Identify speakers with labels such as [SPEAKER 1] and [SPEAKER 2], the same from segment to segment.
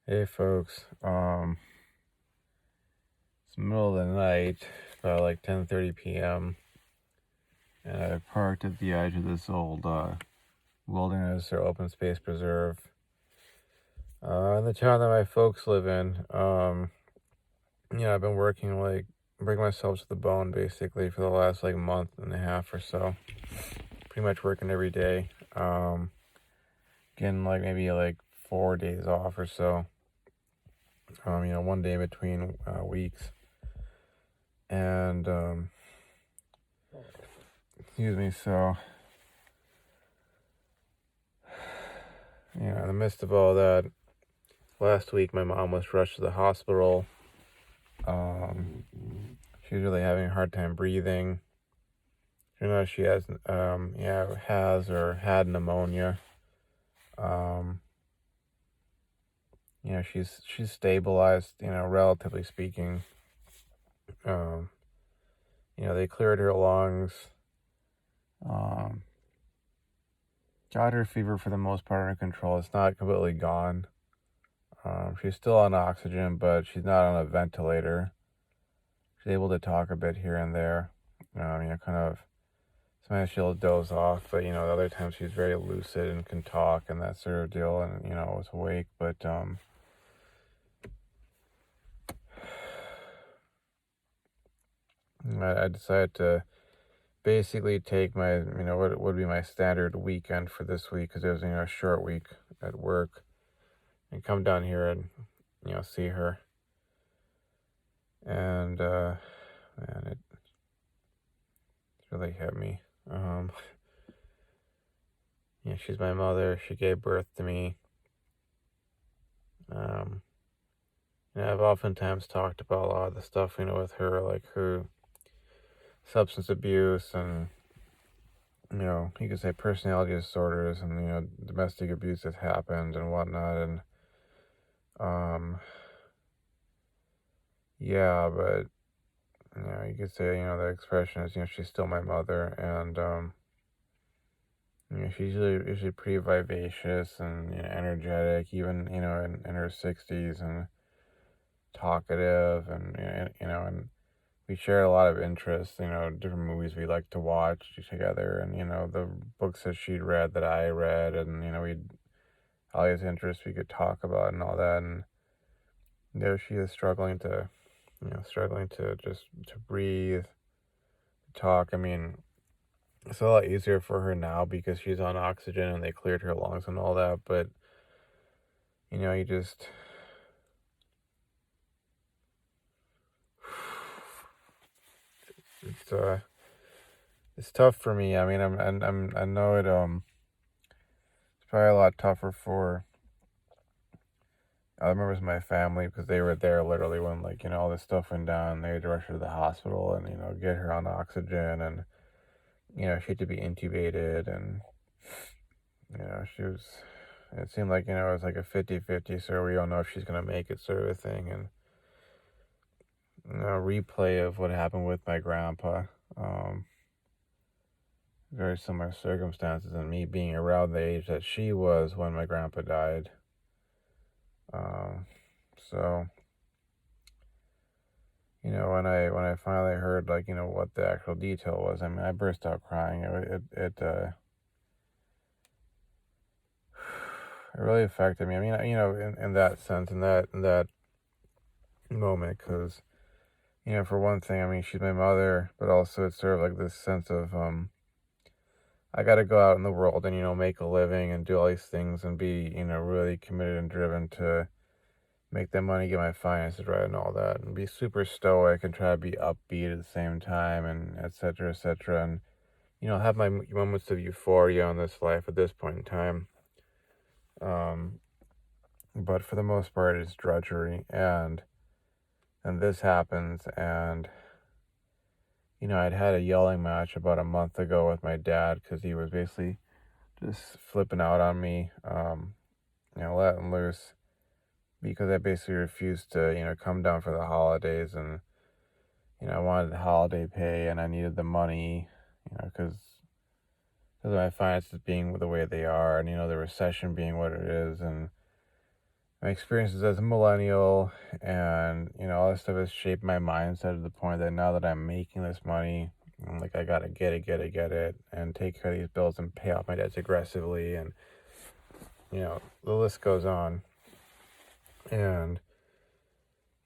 [SPEAKER 1] Hey folks, it's the middle of the night, about like 10:30 p.m. and I parked at the edge of this old wilderness or open space preserve in the town that my folks live in. I've been working like breaking myself to the bone basically for the last like month and a half or so. Pretty much working every day. Getting like maybe like 4 days off or so. One day between weeks. And excuse me, so in the midst of all that, last week my mom was rushed to the hospital. She's really having a hard time breathing. She has or had pneumonia. She's stabilized, relatively speaking. They cleared her lungs. Got her fever for the most part under control. It's not completely gone. She's still on oxygen, but she's not on a ventilator. She's able to talk a bit here and there. Kind of, sometimes she'll doze off, but, the other times she's very lucid and can talk and that sort of deal and, is awake. But, I decided to basically take my, what would be my standard weekend for this week, because it was, a short week at work, and come down here and, see her. And, man, it really hit me. She's my mother. She gave birth to me. I've oftentimes talked about a lot of the stuff, with her, like her substance abuse and, you could say personality disorders and, domestic abuse that's happened and whatnot. And, yeah, but, you could say, the expression is, she's still my mother. And, she's usually pretty vivacious and, energetic, even, in her 60s, and talkative, and we share a lot of interests, different movies we like to watch together, and, the books that she'd read that I read, and, we'd all these interests we could talk about and all that. And, she is struggling to just to breathe, talk. I mean, it's a lot easier for her now because she's on oxygen and they cleared her lungs and all that, but, you just, it's tough for me. I mean, I know it's probably a lot tougher for other members of my family, because they were there literally when, like, all this stuff went down. They rushed her to the hospital and, get her on oxygen, and, she had to be intubated, and, it seemed like, it was like a 50-50, so we don't know if she's going to make it, sort of a thing. And, replay of what happened with my grandpa. Very similar circumstances, and me being around the age that she was when my grandpa died. So, when I finally heard, like, what the actual detail was, I mean, I burst out crying. It really affected me. I mean, in that sense, in that moment, because, for one thing, I mean, she's my mother, but also it's sort of like this sense of, I got to go out in the world and, make a living and do all these things and be, really committed and driven to make that money, get my finances right and all that, and be super stoic and try to be upbeat at the same time, and et cetera, and, have my moments of euphoria on this life at this point in time. But for the most part, it's drudgery, and this happens, and, I'd had a yelling match about a month ago with my dad, because he was basically just flipping out on me, letting loose, because I basically refused to, come down for the holidays, and, I wanted the holiday pay, and I needed the money, because of my finances being the way they are, and, the recession being what it is, and my experiences as a millennial, and all this stuff has shaped my mindset to the point that now that I'm making this money, I'm like, I gotta get it, and take care of these bills and pay off my debts aggressively, and the list goes on. And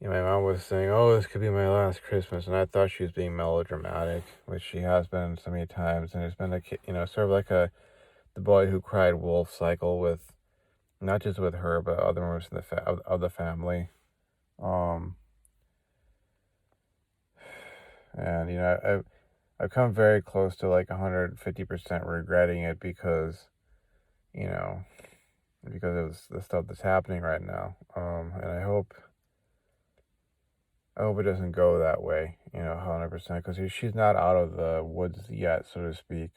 [SPEAKER 1] my mom was saying, "Oh, this could be my last Christmas," and I thought she was being melodramatic, which she has been so many times, and it's been sort of like the boy who cried wolf cycle with not just with her but other members of the family. Um, and I've come very close to like 150% regretting it because you know because of the stuff that's happening right now. And I hope it doesn't go that way, 100%, because she's not out of the woods yet, so to speak.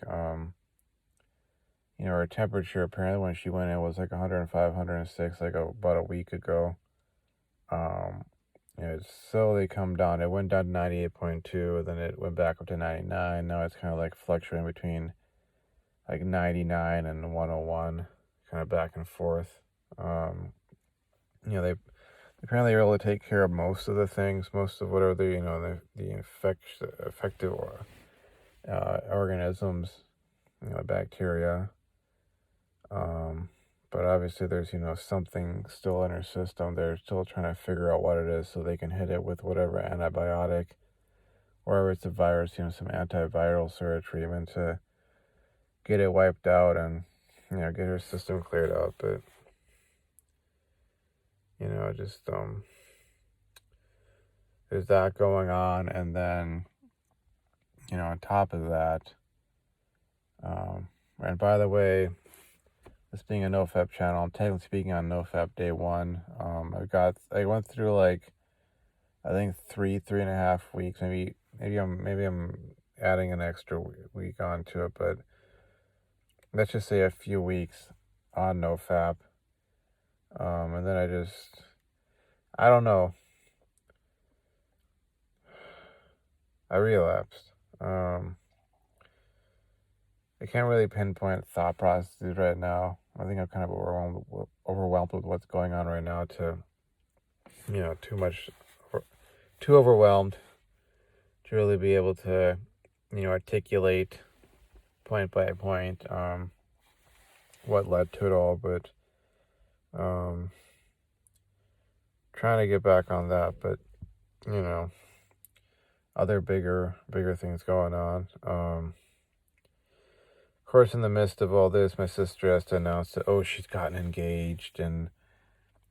[SPEAKER 1] Her temperature apparently when she went in was like 105, 106, like about a week ago. Um, it's slowly come down. It went down to 98.2, then it went back up to 99. Now it's kind of like fluctuating between like 99 and 101, kind of back and forth. They apparently are able to take care of most of the things, most of whatever the effective organisms, bacteria. But obviously there's something still in her system. They're still trying to figure out what it is so they can hit it with whatever antibiotic, or if it's a virus, some antiviral sort of treatment to get it wiped out and get her system cleared up. But just there's that going on, and then on top of that, and by the way, this being a Nofap channel, I'm technically speaking on Nofap day one. I went through like I think 3.5 weeks, maybe I'm adding an extra week onto it, but let's just say a few weeks on Nofap. And then I don't know. I relapsed. I can't really pinpoint thought processes right now. I think I'm kind of overwhelmed with what's going on right now too overwhelmed to really be able to, articulate point by point, what led to it all. But, trying to get back on that, but, other bigger things going on. Of course, in the midst of all this, my sister has to announce that, she's gotten engaged, and,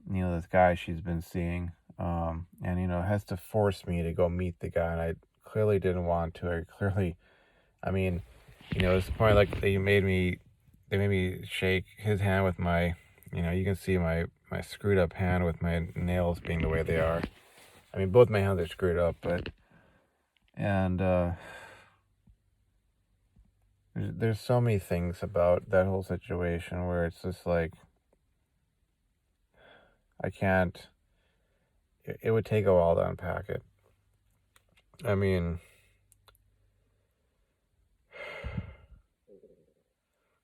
[SPEAKER 1] this guy she's been seeing, and, has to force me to go meet the guy, and I clearly didn't want to. It's the point, like, they made me shake his hand with my, you can see my screwed up hand with my nails being the way they are. Both my hands are screwed up, and, there's so many things about that whole situation where it's just like, I can't, it would take a while to unpack it.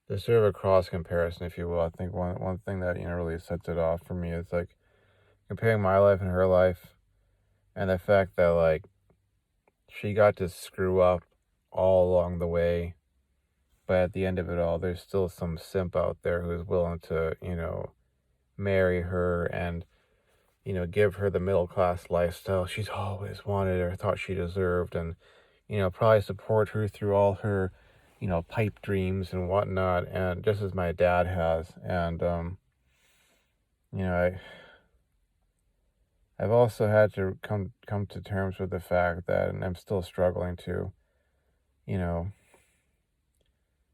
[SPEAKER 1] There's sort of a cross comparison, if you will. I think one thing that, really sets it off for me is like comparing my life and her life, and the fact that like she got to screw up all along the way, but at the end of it all, there's still some simp out there who's willing to, marry her and, give her the middle class lifestyle she's always wanted or thought she deserved, and, probably support her through all her, pipe dreams and whatnot, and just as my dad has. And, I've also had to come to terms with the fact that, and I'm still struggling to,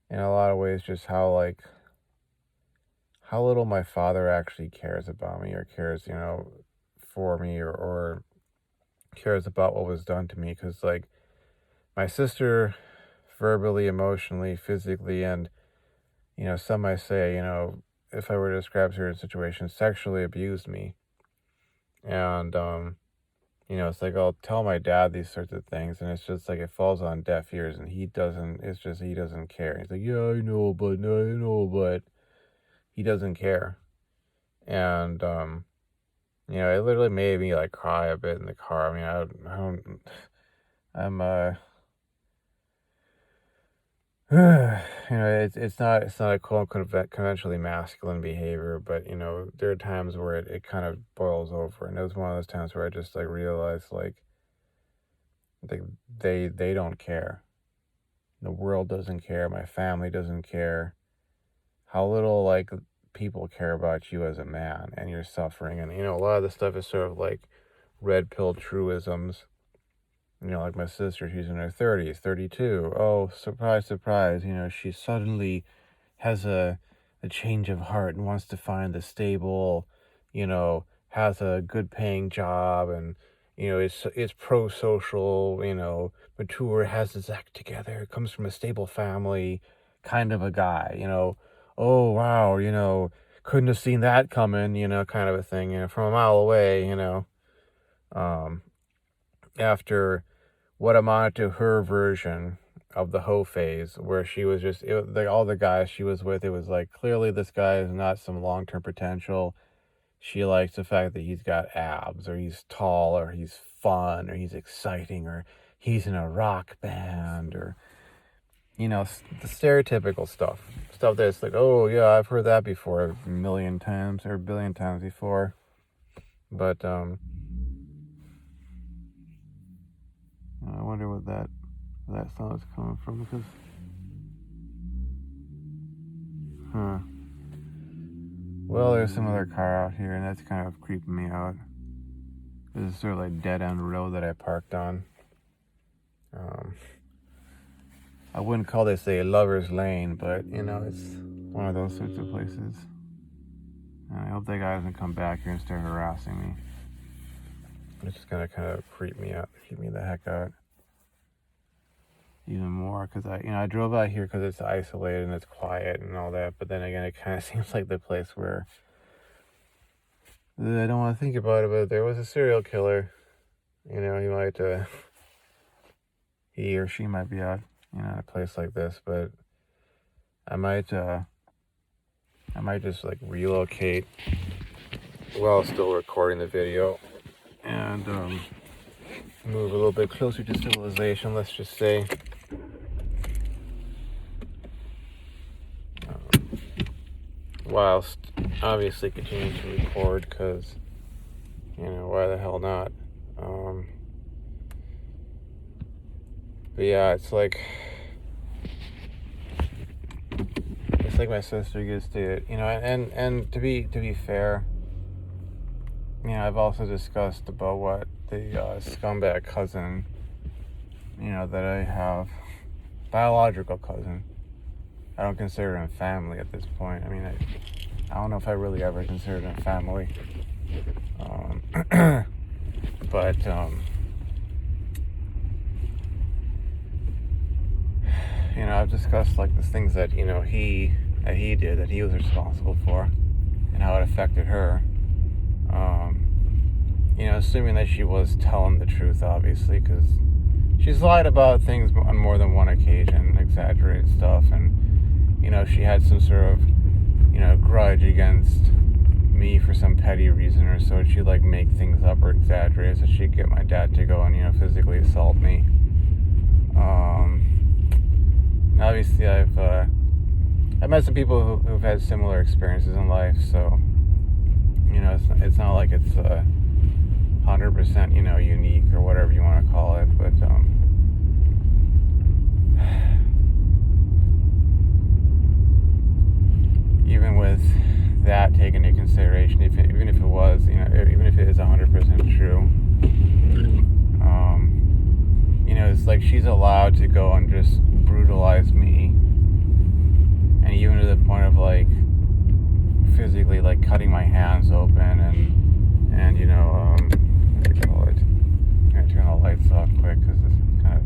[SPEAKER 1] in a lot of ways, just how little my father actually cares about me, or cares, for me, or cares about what was done to me. Because like my sister, verbally, emotionally, physically, and some might say, if I were to describe certain situations, sexually abused me. And it's like I'll tell my dad these sorts of things, and it's just like it falls on deaf ears, and he doesn't care. He's like, yeah, I know, but he doesn't care. And It literally made me like cry a bit in the car. I mean, I'm it's not a conventionally masculine behavior, but there are times where it kind of boils over, and it was one of those times where I just like realized like they don't care. The world doesn't care. My family doesn't care. How little like people care about you as a man and your suffering, and a lot of the stuff is sort of like red pill truisms. Like my sister, she's in her 30s, 32. Oh, surprise, surprise. She suddenly has a change of heart and wants to find the stable, has a good paying job and, is pro-social, mature, has his act together, comes from a stable family kind of a guy, oh, wow, couldn't have seen that coming, kind of a thing, from a mile away, um, after what amounted to her version of the hoe phase, where she was just all the guys she was with, it was like clearly this guy is not some long-term potential. She likes the fact that he's got abs, or he's tall, or he's fun, or he's exciting, or he's in a rock band, or the stereotypical stuff that's like, oh yeah, I've heard that before a million times or a billion times before. But I wonder what that sound is coming from, because well, there's some other car out here, and that's kind of creeping me out. This is sort of like dead end road that I parked on. I wouldn't call this a lover's lane, but it's one of those sorts of places. And I hope that guy doesn't come back here and start harassing me. It's just gonna kind of creep me the heck out even more, because I drove out here because it's isolated and it's quiet and all that, but then again, it kind of seems like the place where I don't want to think about it, but if there was a serial killer, he might he or she might be out in a place like this. But I might just like relocate while still recording the video and move a little bit closer to civilization, let's just say. Whilst obviously continuing to record, because why the hell not. But yeah, it's like my sister gets to, and to be fair, I've also discussed about what the scumbag cousin, that I have, biological cousin. I don't consider him family at this point. I mean, I don't know if I really ever considered him family. But I've discussed like the things that he did, that he was responsible for, and how it affected her. Assuming that she was telling the truth, obviously, because she's lied about things on more than one occasion, exaggerated stuff, and she had some sort of grudge against me for some petty reason or so. She'd like make things up or exaggerate so she'd get my dad to go and physically assault me. Obviously I've met some people who've had similar experiences in life, so it's not like it's 100% unique or whatever you want to call it, but even with that taken into consideration, even if it was, even if it is 100% true, it's like she's allowed to go and just brutalize me, and even to the point of like physically like cutting my hands open and what do you call it? I'm gonna turn the lights off quick because it's kind of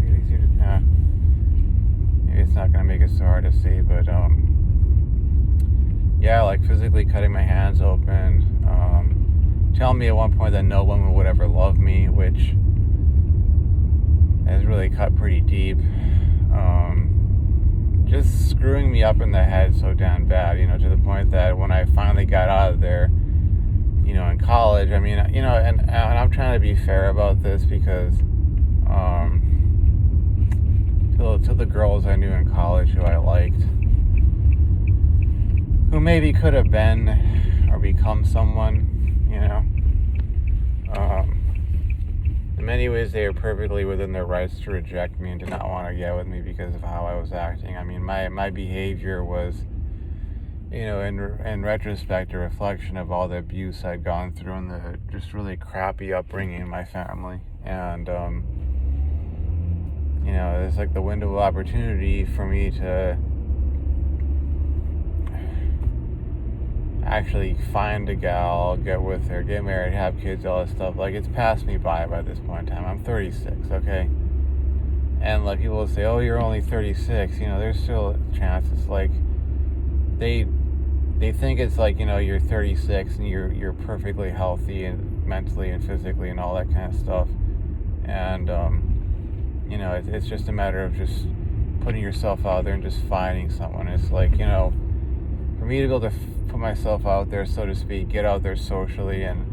[SPEAKER 1] easy to, maybe it's not gonna make it so hard to see, but yeah, like physically cutting my hands open, telling me at one point that no woman would ever love me, which has really cut pretty deep. Just screwing me up in the head so damn bad, to the point that when I finally got out of there, in college, I mean, and I'm trying to be fair about this because, to the girls I knew in college who I liked, who maybe could have been or become someone, in many ways they were perfectly within their rights to reject me and did not want to get with me because of how I was acting. I mean, my behavior was, in retrospect, a reflection of all the abuse I'd gone through and the just really crappy upbringing in my family. And, it's like the window of opportunity for me to actually find a gal, get with her, get married, have kids, all this stuff. Like, it's passed me by this point in time. I'm 36, okay? And, like, people will say, oh, you're only 36. There's still a chance. It's like, they think it's like, you're 36 and you're perfectly healthy and mentally and physically and all that kind of stuff. And, it's just a matter of just putting yourself out there and just finding someone. It's like, for me to be able to put myself out there, so to speak, get out there socially and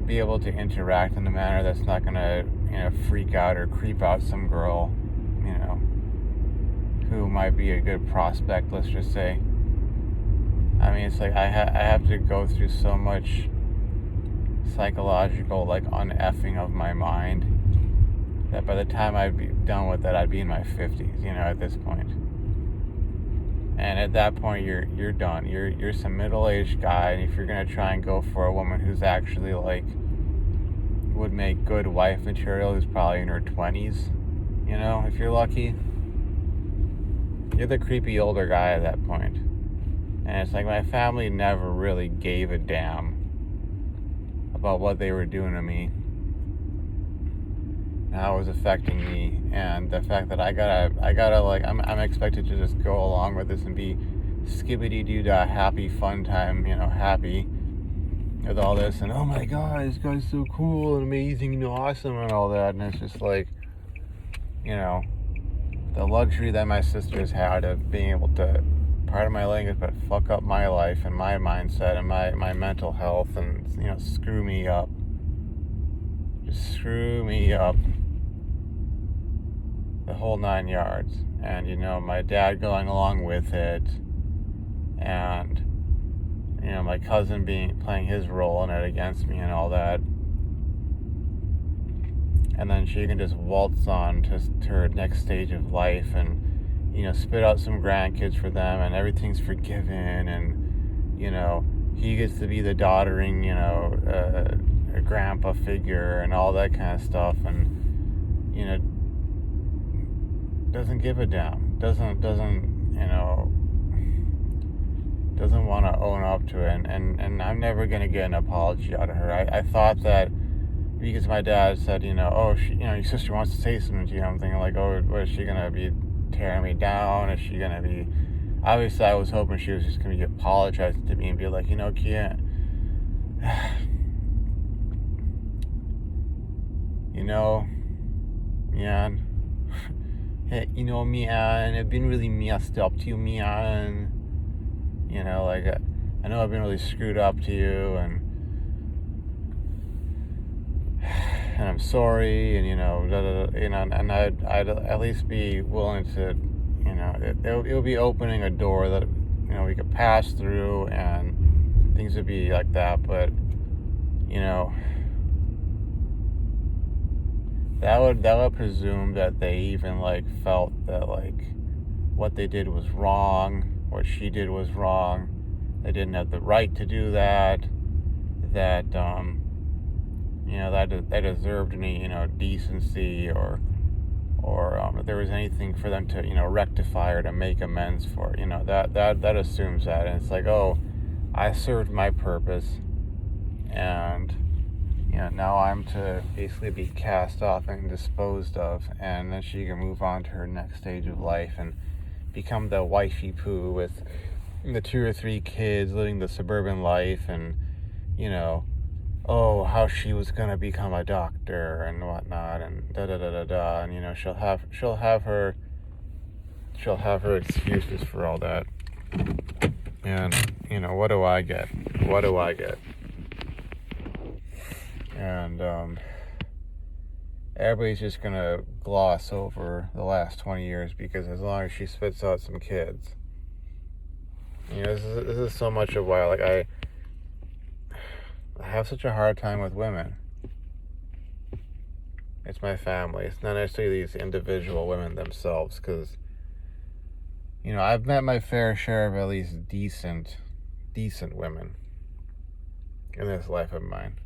[SPEAKER 1] be able to interact in a manner that's not going to, freak out or creep out some girl, who might be a good prospect, let's just say. I mean, it's like I have to go through so much psychological, like, uneffing of my mind that by the time I'd be done with that, I'd be in my 50s, at this point. And at that point, you're done. You're some middle-aged guy, and if you're gonna try and go for a woman who's actually, like, would make good wife material, who's probably in her 20s, if you're lucky, you're the creepy older guy at that point. And it's like my family never really gave a damn about what they were doing to me, and how it was affecting me, and the fact that I gotta like, I'm expected to just go along with this and be skibbity-doo-dah, happy, fun time, happy with all this, and oh my god, this guy's so cool and amazing and awesome and all that, and it's just like, the luxury that my sisters had of being able to, pardon my language, but fuck up my life and my mindset and my mental health and, screw me up. Just screw me up. The whole 9 yards. And, my dad going along with it. And, my cousin playing his role in it against me and all that. And then she can just waltz on to her next stage of life and, spit out some grandkids for them, and everything's forgiven, and, he gets to be the doddering, a grandpa figure and all that kind of stuff, and, doesn't give a damn, doesn't want to own up to it, and I'm never going to get an apology out of her. I thought that, because my dad said, oh, your sister wants to say something to you, I'm thinking like, oh, what is she going to be, tearing me down? Is she going to be, obviously I was hoping she was just going to be apologizing to me and be like, Kia, man, hey, man, I've been really messed up to you, man, like, I know I've been really screwed up to you, and I'm sorry, and, and I'd at least be willing to, it would be opening a door that, we could pass through, and things would be like that, but, that would presume that they even, like, felt that, like, what they did was wrong, what she did was wrong, they didn't have the right to do that, that, that they deserved any, decency or if there was anything for them to, rectify or to make amends for, that assumes that. And it's like, oh, I served my purpose, and, now I'm to basically be cast off and disposed of, and then she can move on to her next stage of life and become the wifey poo with the 2 or 3 kids, living the suburban life, and, oh, how she was gonna become a doctor and whatnot, and da-da-da-da-da, and, she'll have her excuses for all that. And, what do I get? What do I get? And everybody's just gonna gloss over the last 20 years because as long as she spits out some kids, this is so much of why I have such a hard time with women. It's my family. It's not necessarily these individual women themselves, because I've met my fair share of at least decent women in this life of mine.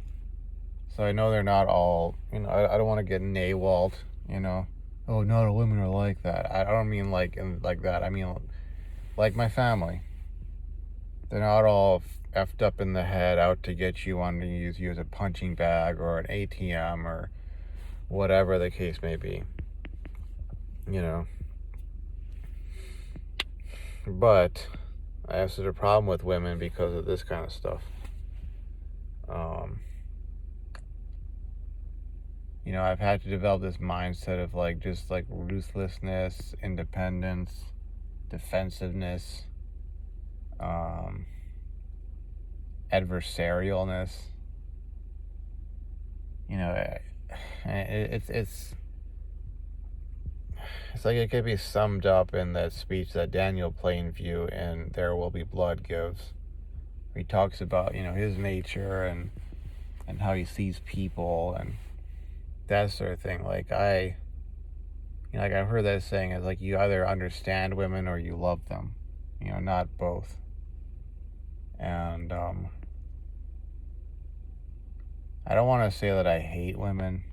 [SPEAKER 1] So I know they're not all, I don't want to get naywalled, Oh, not all women are like that. I don't mean like that. I mean like my family. They're not all effed up in the head, out to get you, wanting to use you as a punching bag or an ATM or whatever the case may be. But I have such a problem with women because of this kind of stuff. I've had to develop this mindset of just ruthlessness, independence, defensiveness, adversarialness. It's like it could be summed up in that speech that Daniel Plainview in There Will Be Blood gives. He talks about, his nature and how he sees people and that sort of thing. I've heard that saying is you either understand women or you love them, not both. And I don't want to say that I hate women.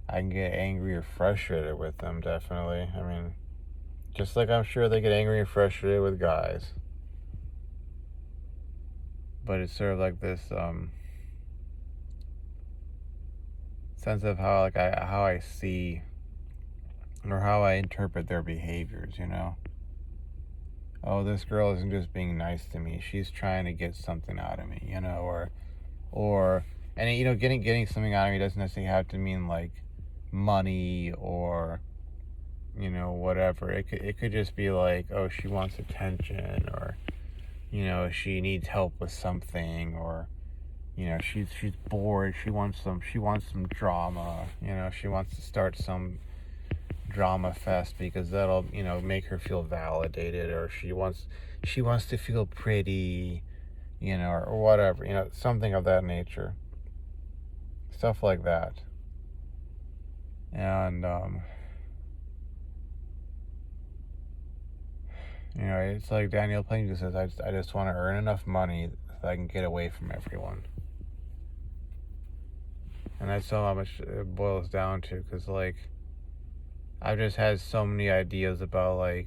[SPEAKER 1] I can get angry or frustrated with them, definitely. I mean, just like I'm sure they get angry and frustrated with guys. But it's sort of like this sense of how how I see or how I interpret their behaviors, Oh, this girl isn't just being nice to me. She's trying to get something out of me, and getting something out of me doesn't necessarily have to mean money or whatever. It could just be oh, she wants attention, or she needs help with something, or she's bored, she wants some drama, she wants to start some drama fest because that'll make her feel validated, or she wants to feel pretty, or whatever, something of that nature, stuff like that. And it's like Daniel Plainview says, I just want to earn enough money so I can get away from everyone. And that's how much it boils down to, because I've just had so many ideas about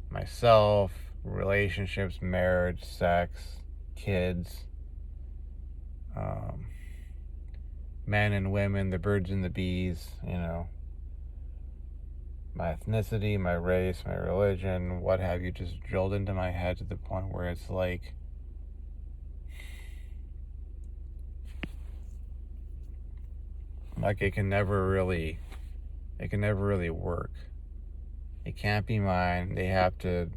[SPEAKER 1] myself, relationships, marriage, sex, kids, men and women, the birds and the bees, my ethnicity, my race, my religion, what have you, just drilled into my head to the point where it's it can never really work. It can't be mine. They have to,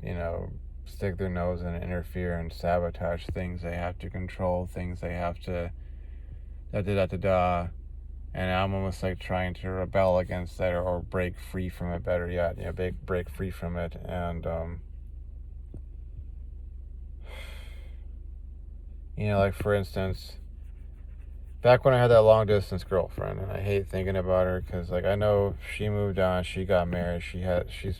[SPEAKER 1] stick their nose in and interfere and sabotage things. They have to control things. They have to and I'm almost trying to rebel against that, or break free from it, better yet, break free from it. And for instance, back when I had that long distance girlfriend, and I hate thinking about her because I know she moved on, she got married, she's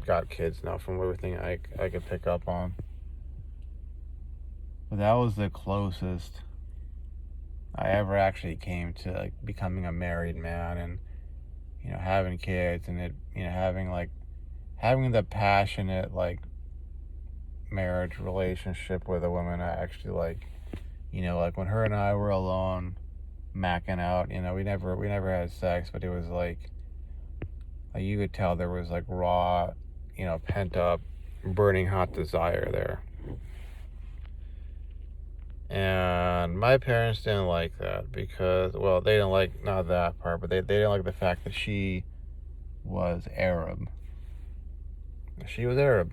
[SPEAKER 1] got kids now, from everything I could pick up on. But that was the closest I ever actually came to becoming a married man and having kids, and it having the passionate marriage relationship with a woman I actually when her and I were alone macking out, we never had sex, but it was you could tell there was raw, pent up, burning hot desire there. And my parents didn't like that because, well, they didn't not that part, but they didn't like the fact that she was Arab. She was Arab.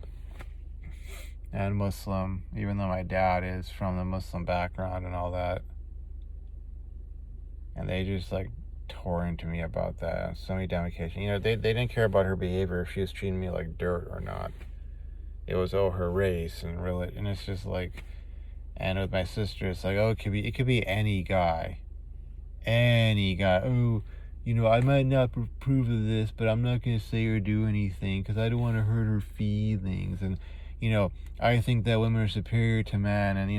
[SPEAKER 1] and Muslim, even though my dad is from the Muslim background and all that. And they just like tore into me about that on so many damn occasions. They didn't care about her behavior, if she was treating me like dirt or not. It was, oh, her race and religion. And it's just like, and with my sister, it's like, oh, it could be any guy. Any guy. Oh, I might not approve of this, but I'm not going to say or do anything because I don't want to hurt her feelings. And, I think that women are superior to men. And,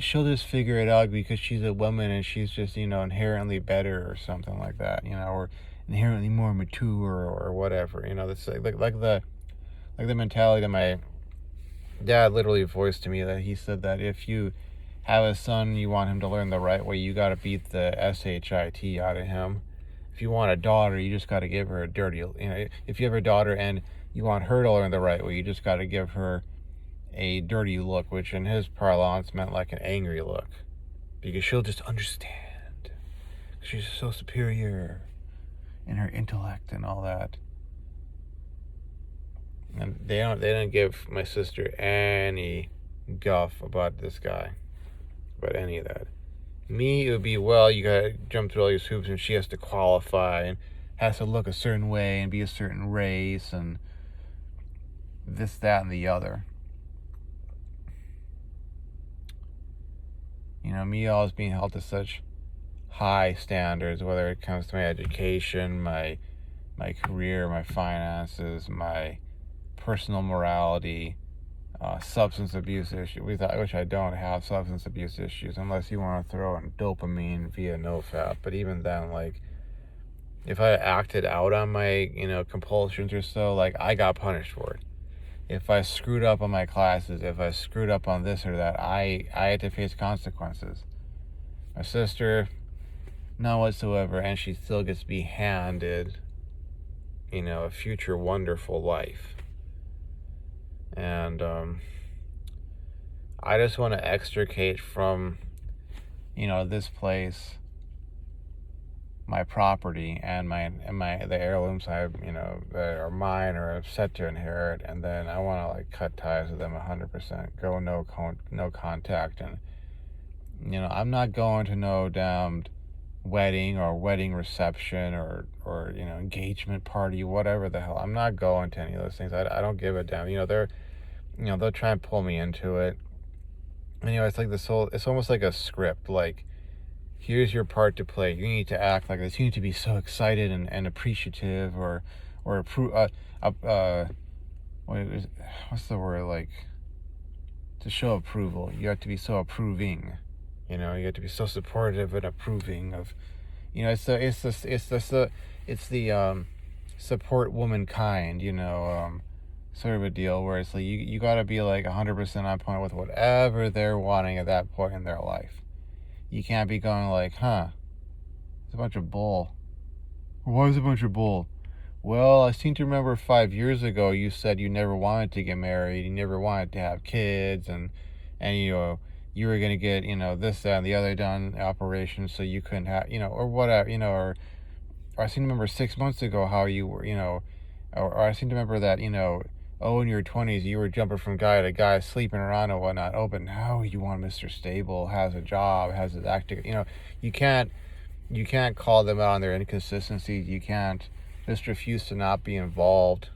[SPEAKER 1] she'll just figure it out because she's a woman and she's just, inherently better or something like that, or inherently more mature or whatever. That's like the mentality that my dad literally voiced to me, that he said that if you have a son, you want him to learn the right way, you got to beat the shit out of him. If you want a daughter, you just got to give her a dirty, if you have a daughter and you want her to learn the right way, you just got to give her a dirty look, which in his parlance meant like an angry look, because she'll just understand. She's so superior in her intellect and all that. And they didn't give my sister any guff about this guy, about any of that. Me, it would be, well, you gotta jump through all these hoops and she has to qualify and has to look a certain way and be a certain race and this, that, and the other. Me always being held to such high standards, whether it comes to my education, my career, my finances, my personal morality, substance abuse issues, which I don't have substance abuse issues unless you want to throw in dopamine via Nofap. But even then, like, if I acted out on my, compulsions or so, like, I got punished for it. If I screwed up on my classes, if I screwed up on this or that, I had to face consequences. My sister, none whatsoever, and she still gets to be handed, a future wonderful life. And I just want to extricate from, this place, my property and the heirlooms that are mine or I'm set to inherit, and then I want to like cut ties with them 100%, go no contact, and I'm not going to no damned wedding or wedding reception or engagement party, whatever the hell. I'm not going to any of those things. I don't give a damn. They'll try and pull me into it. And, it's like it's almost like a script. Like, here's your part to play. You need to act like this. You need to be so excited and appreciative what's the word? Like, to show approval. You have to be so approving. You have to be so supportive and approving of, it's the support womankind, sort of a deal where it's like you got to be like 100% on point with whatever they're wanting at that point in their life. You can't be going like, it's a bunch of bull. Why is it a bunch of bull? Well, I seem to remember 5 years ago you said you never wanted to get married, you never wanted to have kids, and you were going to get, this, that, and the other done operations so you couldn't have, or whatever, or I seem to remember 6 months ago how you were, or I seem to remember that, in your 20s you were jumping from guy to guy, sleeping around and whatnot. Oh, but now you want Mr. Stable, has a job, has his acting, you can't call them out on their inconsistencies. You can't just refuse to not be involved.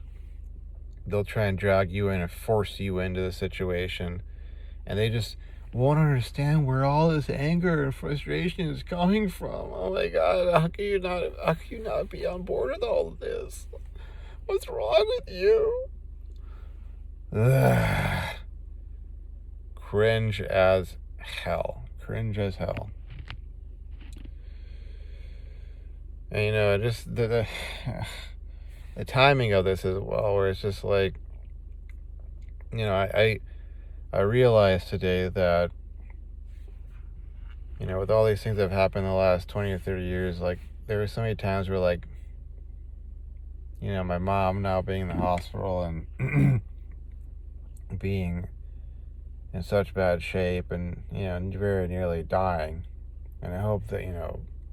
[SPEAKER 1] They'll try and drag you in and force you into the situation, and they just won't understand where all this anger and frustration is coming from. Oh my God, how can you not be on board with all of this? What's wrong with you? Ugh. Cringe as hell. And just the timing of this as well, where it's just like, I realized today that, with all these things that have happened in the last 20 or 30 years, like, there were so many times where, like, my mom now being in the hospital and being in such bad shape and, very nearly dying. And I hope that,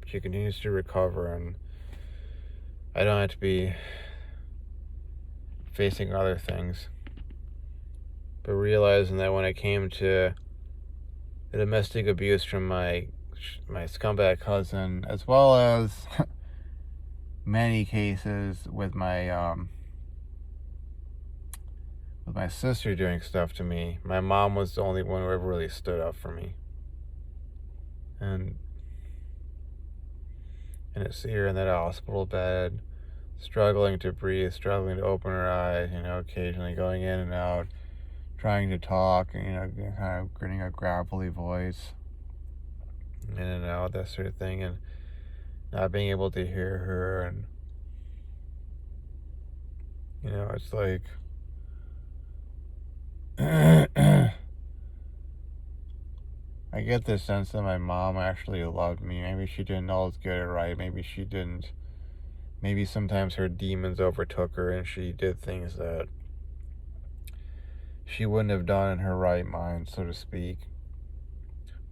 [SPEAKER 1] she continues to recover and I don't have to be facing other things. but realizing that when it came to the domestic abuse from my scumbag cousin, as well as many cases with my sister doing stuff to me, my mom was the only one who ever really stood up for me. And to see her in that hospital bed, struggling to breathe, struggling to open her eyes, occasionally going in and out, trying to talk, kind of gritting a gravelly voice, in and out, that sort of thing, and not being able to hear her, and it's like I get the sense that my mom actually loved me. Maybe she didn't always get it right. Maybe she didn't. Maybe sometimes her demons overtook her and she did things that she wouldn't have done in her right mind, so to speak.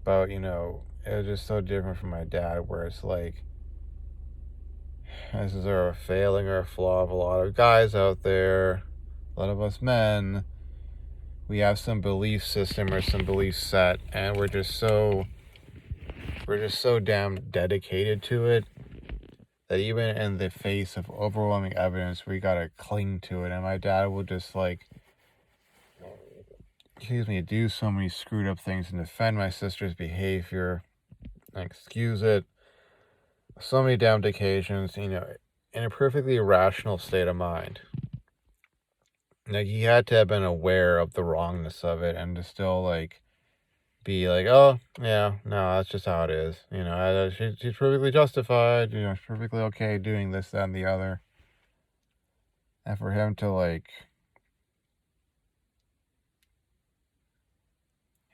[SPEAKER 1] But, it was just so different from my dad, where it's like, this is a failing or a flaw of a lot of guys out there, a lot of us men. We have some belief system or some belief set, and we're just so damn dedicated to it that even in the face of overwhelming evidence, we gotta cling to it. And my dad will just do so many screwed up things and defend my sister's behavior and excuse it so many damned occasions, in a perfectly irrational state of mind. Like, he had to have been aware of the wrongness of it and to still be like, oh yeah, no, that's just how it is. She's perfectly justified. She's perfectly okay doing this, that, and the other. And for him to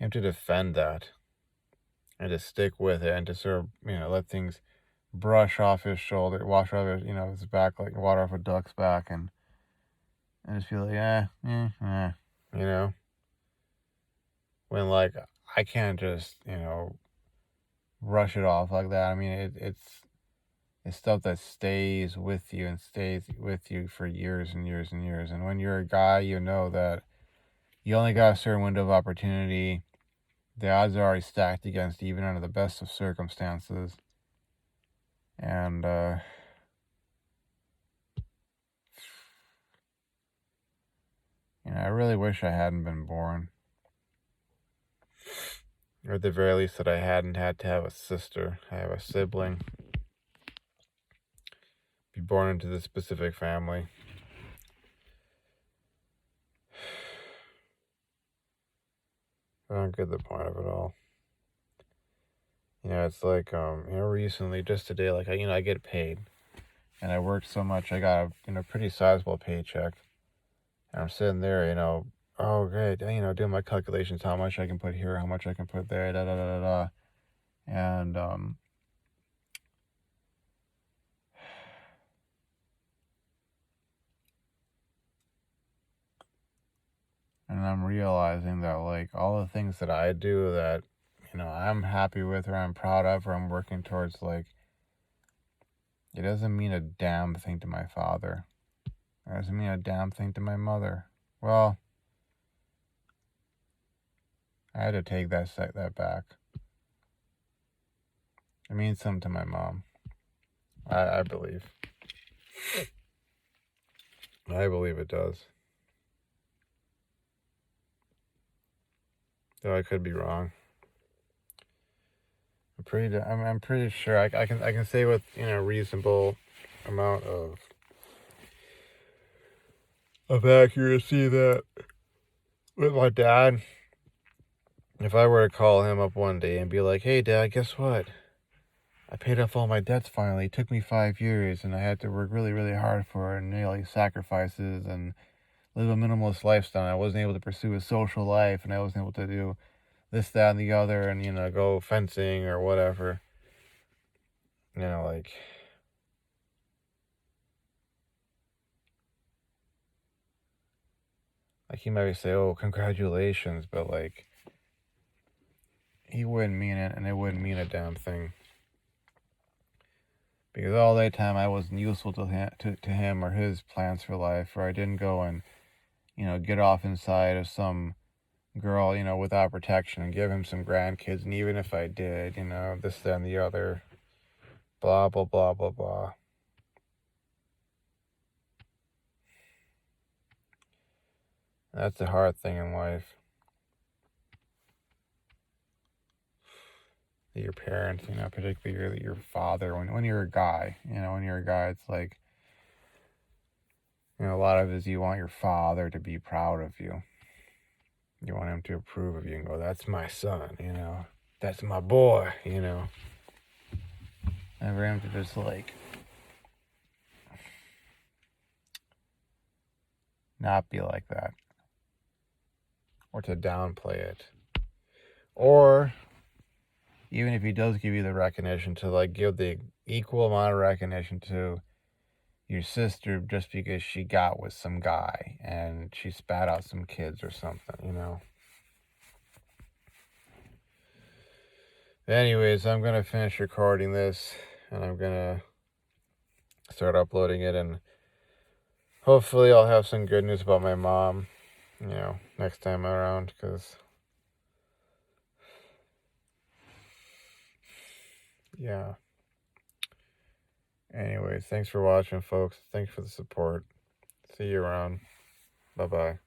[SPEAKER 1] defend that and to stick with it and to sort of let things brush off his shoulder, wash off his back like water off a duck's back, and just feel like when I can't just brush it off like that. I mean, it's stuff that stays with you and stays with you for years and years and years. And when you're a guy, you know that you only got a certain window of opportunity. The odds are already stacked against you, even under the best of circumstances. And I really wish I hadn't been born. Or at the very least that I hadn't had to have a sister, have a sibling, be born into this specific family. I don't get the point of it all. It's like, recently, just today, I get paid. And I worked so much, I got a pretty sizable paycheck. And I'm sitting there, oh, great, doing my calculations, how much I can put here, how much I can put there, da da da da da. And I'm realizing that all the things that I do that I'm happy with or I'm proud of or I'm working towards, it doesn't mean a damn thing to my father. It doesn't mean a damn thing to my mother. Well, I had to take that back. It means something to my mom. I believe. I believe it does. Though I could be wrong. I'm pretty sure I can say with reasonable amount of accuracy that with my dad, if I were to call him up one day and be like, hey Dad, guess what? I paid off all my debts finally. It took me 5 years and I had to work really, really hard for it and nearly sacrifices and live a minimalist lifestyle. I wasn't able to pursue a social life and I wasn't able to do this, that, and the other and, go fencing or whatever. He might say, oh, congratulations, but he wouldn't mean it and it wouldn't mean a damn thing. Because all that time I wasn't useful to him or his plans for life, or I didn't go and, get off inside of some girl, without protection and give him some grandkids. And even if I did, this, that, and the other, blah, blah, blah, blah, blah. That's the hard thing in life. Your parents, particularly your father, when you're a guy, it's like, a lot of it is you want your father to be proud of you. You want him to approve of you and go, that's my son, that's my boy, And for him to just like not be like that, or to downplay it, or even if he does give you the recognition, to like give the equal amount of recognition to your sister just because she got with some guy and she spat out some kids or something, Anyways, I'm gonna finish recording this and I'm gonna start uploading it, and hopefully I'll have some good news about my mom, next time around, because yeah. Anyways, thanks for watching, folks. Thanks for the support. See you around. Bye-bye.